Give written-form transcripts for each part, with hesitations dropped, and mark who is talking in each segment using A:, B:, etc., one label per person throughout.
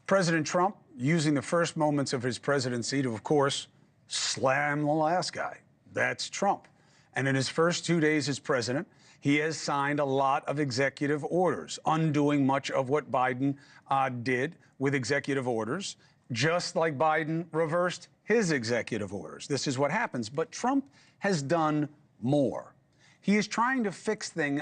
A: President Trump using the first moments of his presidency to, of course, slam the last guy. That's Trump. And in his first 2 days as president, he has signed a lot of executive orders, undoing much of what Biden did with executive orders, just like Biden reversed his executive orders. This is what happens. But Trump has done more. He is trying to fix things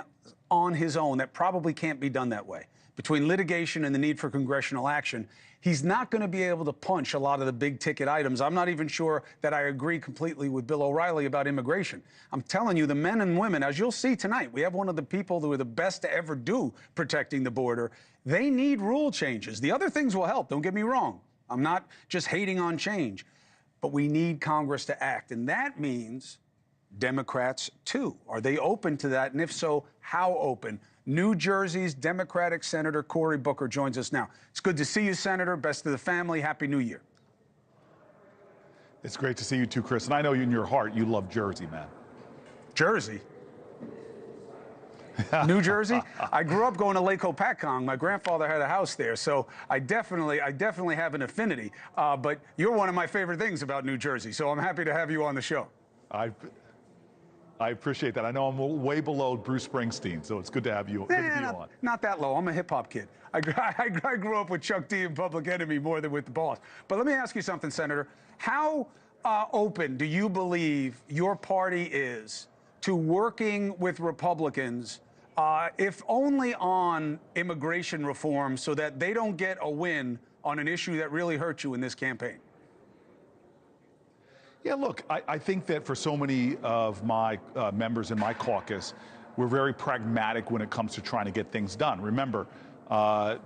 A: on his own that probably can't be done that way. Between litigation and the need for congressional action, he's not going to be able to punch a lot of the big ticket items. I'm not even sure that I agree completely with Bill O'Reilly about immigration. I'm telling you, the men and women, as you'll see tonight, we have one of the people who are the best to ever do protecting the border. They need rule changes. The other things will help, don't get me wrong. I'm not just hating on change, but we need Congress to act. And that means Democrats, too. Are they open to that? And if so, how open? New Jersey's Democratic Senator Cory Booker joins us now. It's good to see you, Senator. Best to the family. Happy New Year.
B: It's great to see you too, Chris. And I know in your heart you love Jersey, man.
A: Jersey? New Jersey? I grew up going to Lake Hopatcong. My grandfather had a house there, so I definitely have an affinity. But you're one of my favorite things about New Jersey, so I'm happy to have you on the show.
B: I appreciate that. I know I'm way below Bruce Springsteen, so it's good to have you, on.
A: Not that low. I'm a hip-hop kid. I grew up with Chuck D and Public Enemy more than with the Boss. But let me ask you something, Senator. How open do you believe your party is to working with Republicans, if only on immigration reform, so that they don't get a win on an issue that really hurt you in this campaign?
B: Yeah, look, I think that for so many of my members in my caucus, we're very pragmatic when it comes to trying to get things done. Remember,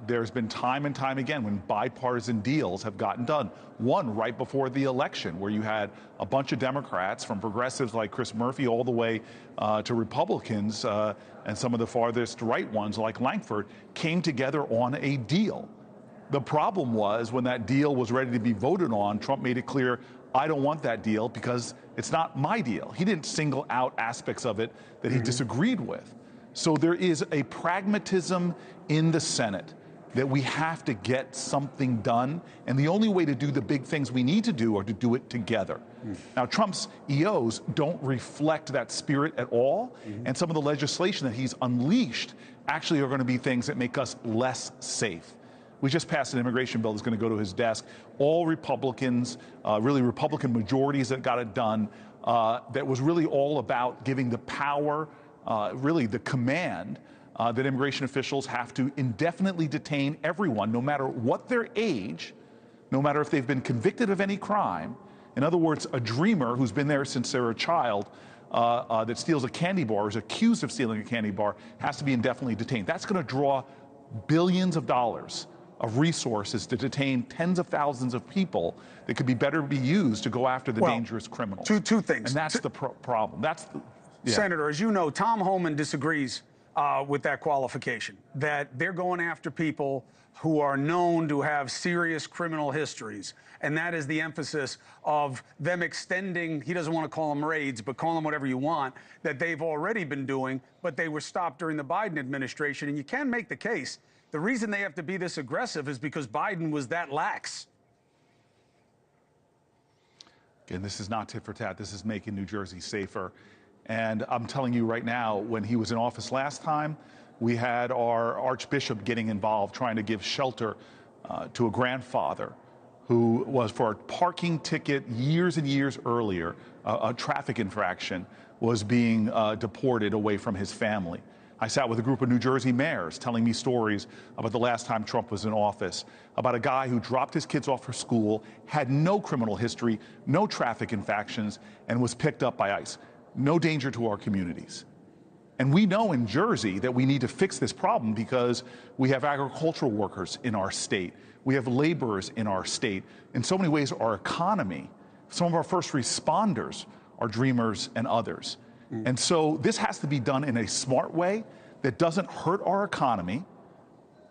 B: there's been time and time again when bipartisan deals have gotten done. One right before the election, where you had a bunch of Democrats, from progressives like Chris Murphy all the way to Republicans and some of the farthest right ones like Langford, came together on a deal. The problem was when that deal was ready to be voted on, Trump made it clear, I don't want that deal because it's not my deal. He didn't single out aspects of it that he disagreed with. So there is a pragmatism in the Senate that we have to get something done. And the only way to do the big things we need to do are to do it together. Now, Trump's EOs don't reflect that spirit at all. And some of the legislation that he's unleashed actually are going to be things that make us less safe. We just passed an immigration bill that's going to go to his desk. All Republicans, really Republican majorities that got it done, that was really all about giving the power, really the command that immigration officials have to indefinitely detain everyone, no matter what their age, no matter if they've been convicted of any crime. In other words, a dreamer who's been there since they were a child that steals a candy bar, or is accused of stealing a candy bar, has to be indefinitely detained. That's going to draw billions of dollars of resources to detain tens of thousands of people that could be better be used to go after the dangerous criminals.
A: Two things.
B: And that's the problem. That's the,
A: Senator, as you know, Tom Homan disagrees with that qualification, that they're going after people who are known to have serious criminal histories. And that is the emphasis of them extending, he doesn't want to call them raids, but call them whatever you want, that they've already been doing, but they were stopped during the Biden administration. And you can make the case the reason they have to be this aggressive is because Biden was that lax.
B: Again, this is not tit for tat. This is making New Jersey safer. And I'm telling you right now, when he was in office last time, we had our Archbishop getting involved, trying to give shelter to a grandfather who was, for a parking ticket years and years earlier, a traffic infraction, was being deported away from his family. I sat with a group of New Jersey mayors telling me stories about the last time Trump was in office, about a guy who dropped his kids off for school, had no criminal history, no traffic infractions, and was picked up by ICE. No danger to our communities. And we know in Jersey that we need to fix this problem because we have agricultural workers in our state. We have laborers in our state. In so many ways, our economy, some of our first responders are dreamers and others. And so this has to be done in a smart way that doesn't hurt our economy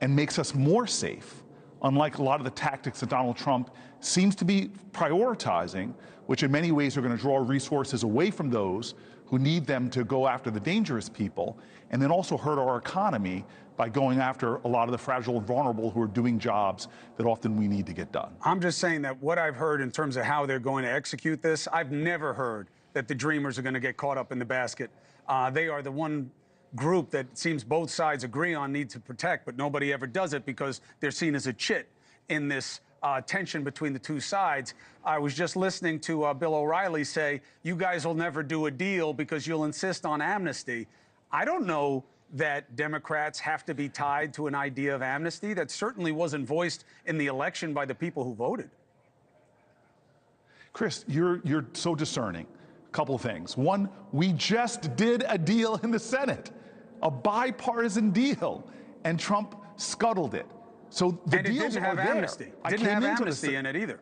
B: and makes us more safe, unlike a lot of the tactics that Donald Trump seems to be prioritizing, which in many ways are going to draw resources away from those who need them to go after the dangerous people, and then also hurt our economy by going after a lot of the fragile and vulnerable who are doing jobs that often we need to get done.
A: I'm just saying that what I've heard in terms of how they're going to execute this, I've never heard that the Dreamers are going to get caught up in the basket. They are the one group that seems both sides agree on need to protect, but nobody ever does it because they're seen as a chit in this tension between the two sides. I was just listening to Bill O'Reilly say, you guys will never do a deal because you'll insist on amnesty. I don't know that Democrats have to be tied to an idea of amnesty. That certainly wasn't voiced in the election by the people who voted.
B: Chris, you're so discerning. A couple of things. One, we just did a deal in the Senate, a bipartisan deal, and Trump scuttled it. So the deals are there.
A: Amnesty. Didn't have amnesty in it either.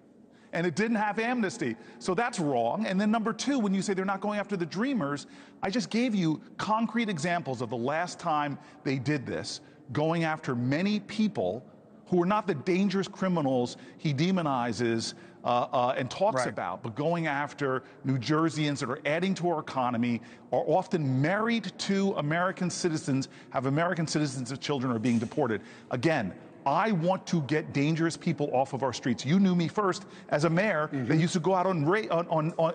B: And it didn't have amnesty. So that's wrong. And then number two, when you say they're not going after the Dreamers, I just gave you concrete examples of the last time they did this, going after many people who are not the dangerous criminals he demonizes and talks about, but going after New Jerseyans that are adding to our economy, are often married to American citizens, have American citizens as children, are being deported. Again, I want to get dangerous people off of our streets. You knew me first as a mayor that used to go out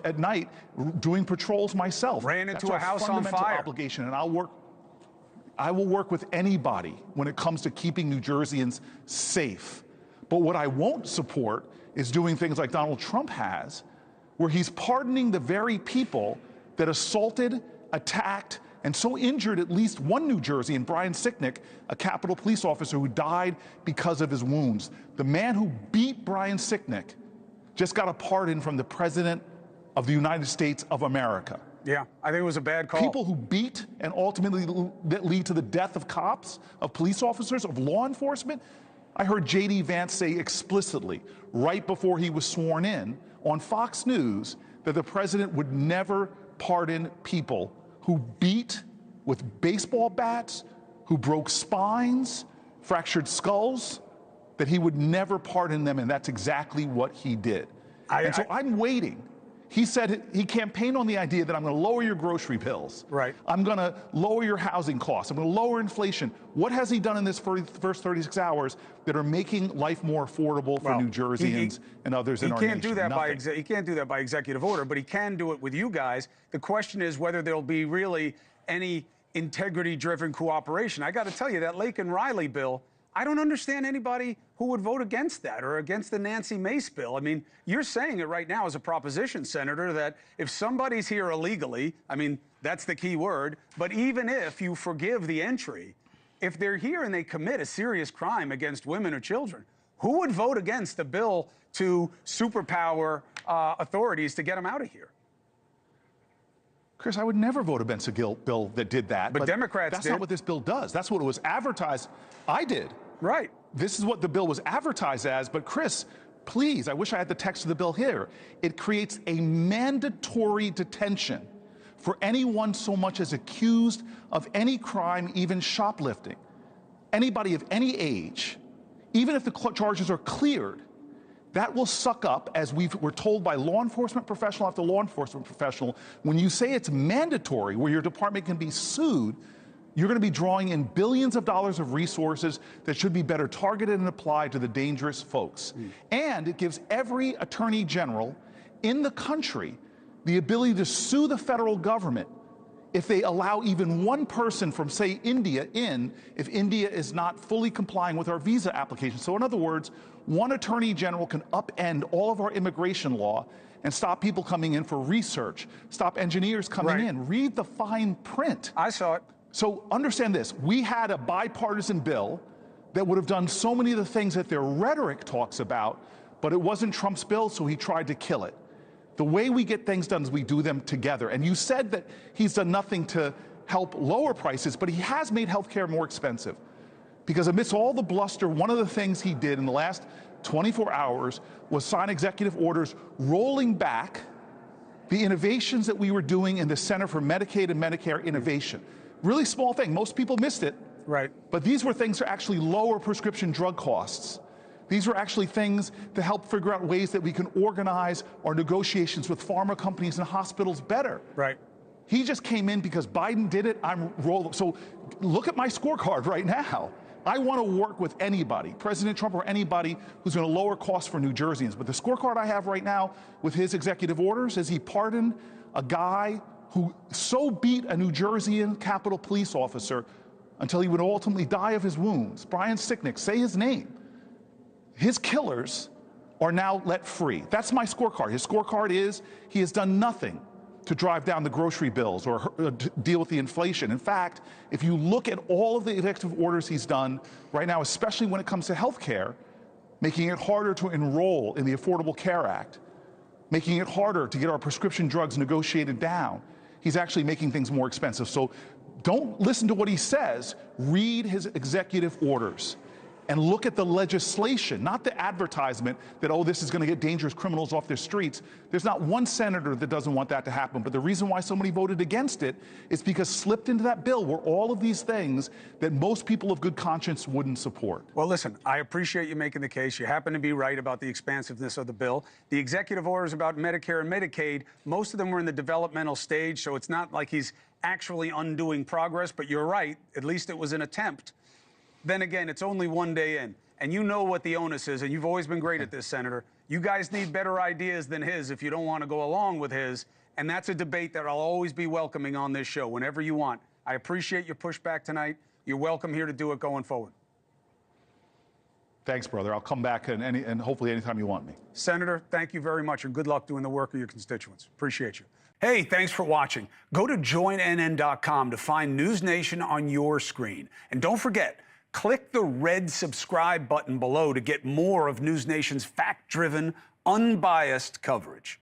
B: at night doing patrols myself.
A: Ran into a house on fire.
B: Obligation, and I will work with anybody when it comes to keeping New Jerseyans safe. But what I won't support is doing things like Donald Trump has, where he's pardoning the very people that assaulted, attacked, and so injured at least one New Jerseyan, Brian Sicknick, a Capitol police officer who died because of his wounds. The man who beat Brian Sicknick just got a pardon from the President of the United States of America.
A: Yeah, I think it was a bad call.
B: People who beat and ultimately that lead to the death of cops, of police officers, of law enforcement. I heard J.D. Vance say explicitly, right before he was sworn in, on Fox News, that the president would never pardon people who beat with baseball bats, who broke spines, fractured skulls, that he would never pardon them, and that's exactly what he did. So I'm waiting. He said he campaigned on the idea that I'm going to lower your grocery bills.
A: Right.
B: I'm going to lower your housing costs. I'm going to lower inflation. What has he done in this first 36 hours that are making life more affordable for New Jerseyans and others in our nation?
A: He can't do that by executive order, but he can do it with you guys. The question is whether there'll be really any integrity-driven cooperation. I got to tell you, that Lake and Riley bill, I don't understand anybody who would vote against that or against the Nancy Mace bill. I mean, you're saying it right now as a proposition, Senator, that if somebody's here illegally, I mean, that's the key word, but even if you forgive the entry, if they're here and they commit a serious crime against women or children, who would vote against the bill to superpower authorities to get them out of here?
B: Chris, I would never vote against a bill that did that.
A: But Democrats
B: That's not what this bill does. That's what it was advertised. I did.
A: Right.
B: This is what the bill was advertised as. But Chris, please, I wish I had the text of the bill here. It creates a mandatory detention for anyone so much as accused of any crime, even shoplifting. Anybody of any age, even if the charges are cleared, that will suck up, as we're told by law enforcement professional after law enforcement professional, when you say it's mandatory, where your department can be sued, you're going to be drawing in billions of dollars of resources that should be better targeted and applied to the dangerous folks. And it gives every attorney general in the country the ability to sue the federal government if they allow even one person from, say, India in, if India is not fully complying with our visa application. So in other words, one attorney general can upend all of our immigration law and stop people coming in for research, stop engineers coming in. Read the fine print.
A: I saw it.
B: So understand this. We had a bipartisan bill that would have done so many of the things that their rhetoric talks about, but it wasn't Trump's bill, so he tried to kill it. The way we get things done is we do them together. And you said that he's done nothing to help lower prices, but he has made health care more expensive. Because amidst all the bluster, one of the things he did in the last 24 hours was sign executive orders rolling back the innovations that we were doing in the Center for Medicaid and Medicare Innovation. Really small thing. Most people missed it.
A: Right.
B: But these were things to actually lower prescription drug costs. These were actually things to help figure out ways that we can organize our negotiations with pharma companies and hospitals better.
A: Right.
B: He just came in because Biden did it. I'm rolling. So look at my scorecard right now. I want to work with anybody, President Trump or anybody who's going to lower costs for New Jerseyans. But the scorecard I have right now with his executive orders is he pardoned a guy who so beat a New Jerseyan Capitol Police officer until he would ultimately die of his wounds. Brian Sicknick, say his name. His killers are now let free. That's my scorecard. His scorecard is he has done nothing to drive down the grocery bills or deal with the inflation. In fact, if you look at all of the executive orders he's done right now, especially when it comes to health care, making it harder to enroll in the Affordable Care Act, making it harder to get our prescription drugs negotiated down, he's actually making things more expensive. So don't listen to what he says, read his executive orders. And look at the legislation, not the advertisement that, oh, this is going to get dangerous criminals off their streets. There's not one senator that doesn't want that to happen. But the reason why so many voted against it is because slipped into that bill were all of these things that most people of good conscience wouldn't support.
A: Well, listen, I appreciate you making the case. You happen to be right about the expansiveness of the bill. The executive orders about Medicare and Medicaid, most of them were in the developmental stage, so it's not like he's actually undoing progress. But you're right, at least it was an attempt. Then again, it's only one day in, and you know what the onus is, and you've always been great at this, Senator. You guys need better ideas than his if you don't want to go along with his, and that's a debate that I'll always be welcoming on this show whenever you want. I appreciate your pushback tonight. You're welcome here to do it going forward.
B: Thanks, brother. I'll come back and hopefully anytime you want me.
A: Senator, thank you very much, and good luck doing the work of your constituents. Appreciate you. Hey, thanks for watching. Go to joinnn.com to find News Nation on your screen. And don't forget, click the red subscribe button below to get more of News Nation's fact-driven, unbiased coverage.